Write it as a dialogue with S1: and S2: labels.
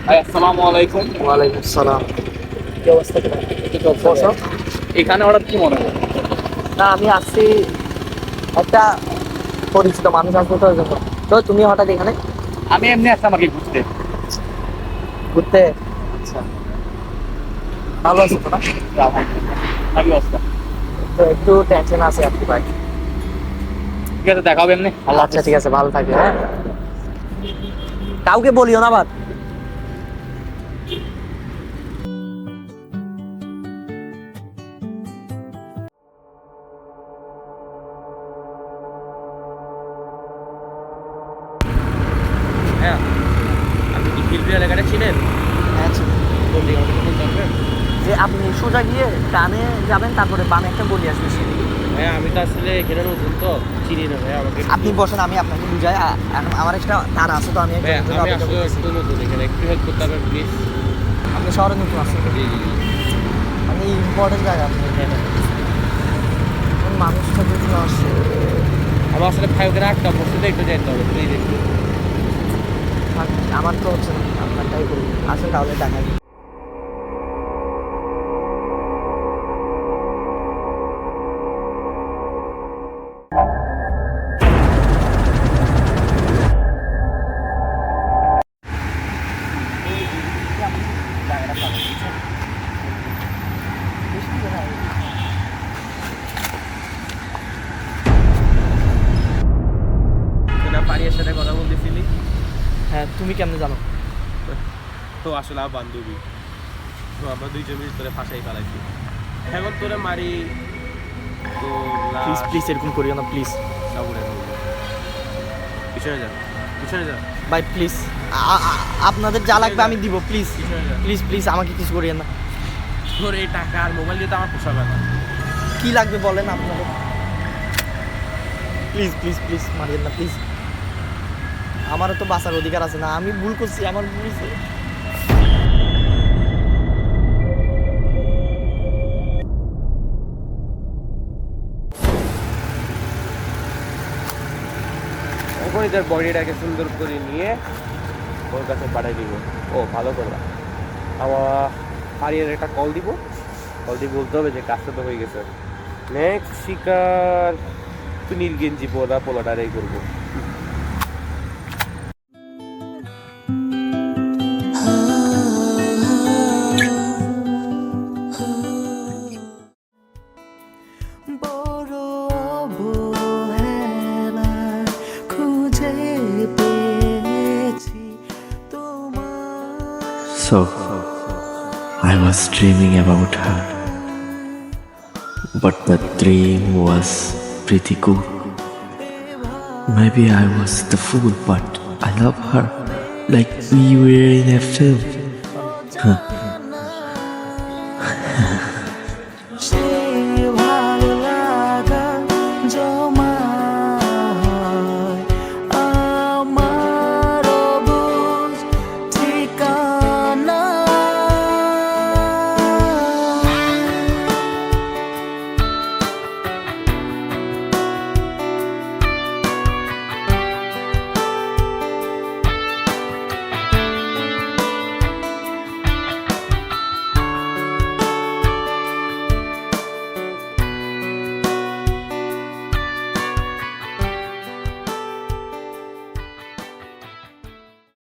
S1: ভাই আসসালামু আলাইকুম।
S2: ওয়ালাইকুম আসসালাম। কি অবস্থা তোমার?
S1: কি চলছে? এখানে হঠাৎ কি মনে হয়?
S2: না, আমি আসছি একটা পরিচিত মানুষ আসবে তো ওই জন্য। তো তুমি হঠাৎ এখানে
S1: আমি এমনি আসলাম আর কি ঘুরতে।
S2: ঘুরতে? আচ্ছা, ভালো আছো তো না?
S1: ভালো অবস্থা।
S2: তো একটু টেনশন আছে আর কি ভাই।
S1: ঠিক আছে, দেখা হবে এমনি। আল্লাহ
S2: আচ্ছা ঠিক আছে, ভালো থাকবে। হ্যাঁ, কাউকে বলিও না বাদ।
S1: হ্যাঁ, আপনি কি হিলভি এলাকাটা ছিলেন?
S2: হ্যাঁ, আচ্ছা।
S1: কোন দিকে আমাকে বলতে পারবেন?
S2: যে আপনি সোজা গিয়ে ডানে যাবেন, তারপরে বামে একটা গলি আসবে সেদিকে।
S1: ভাইয়া আমি তো আসলে এখানে নতুন তো চিনি না ভাইয়া, আমাকে
S2: আপনি বসেন, আমি আপনাকে বুঝাই। এখন আমার একটা তার আছে তো, আমি
S1: ভাইয়া
S2: একজনের জন্য
S1: আমি
S2: অপেক্ষা
S1: আসলে
S2: করতেছি।
S1: একটু নতুন এখানে, একটু হেল্প করতে পারবেন প্লিজ?
S2: আপনি শহরে নতুন আছেন,
S1: জি জি জি।
S2: আমি ইম্পর্টেন্ট জায়গা আপনি এখন মানুষটা যদি না আসে।
S1: আমার আসলে ফাইভের একটা বসতে একটু যেতে হবে প্লিজ একটু।
S2: থাক, আমার তো হচ্ছে না, আপনারটাই করি। আসেন তাহলে টাকা দিই।
S1: সেটা পারিয়ার সাথে কথা বলতেছিলি?
S2: হ্যাঁ, তুমি কেমনে জানো?
S1: তো আসলে আমার বান্ধবী, তো আমরা দুইজন মিলে তোরে ফাঁসাই ফেলাইছি। এখন তোরে মারি তো
S2: প্লিজ প্লিজ এরকম করিও না, প্লিজ
S1: সাবুরে পিছনে যা, পিছনে যা,
S2: ভাই, প্লিজ। আপনাদের যা লাগবে আমি দিব, প্লিজ
S1: পিছনে যা।
S2: প্লিজ প্লিজ, আমাকে কিছু করিয়েন না।
S1: তোর এই টাকা আর মোবাইল দিয়ে তো আমার পোষাবে না।
S2: কি লাগবে বলেন আপনাদের। প্লিজ প্লিজ প্লিজ মারিয়েন না, প্লিজ। আমারও তো বাঁচার অধিকার আছে না? আমি ভুল করছি, আমার ভুল হয়েছে।
S1: এখনই তার বডিটাকে সুন্দর করে নিয়ে ওর কাছে পাঠিয়ে দিব। ও ভালো করলাম। আমার হারিয়ার একটা কল দিব, কল দিয়ে বলতে হবে যে কাজটা তো হয়ে গেছে। নেক্সট শিকার সুনীল গেঞ্জি পরা পোলাটারাই করবো।
S2: বড় অবহেলায় খুঁজে পেয়েছি তোমার।
S3: So, I was dreaming about her, but the dream was pretty good. Maybe I was the fool, but I love her like we were in a film. Huh.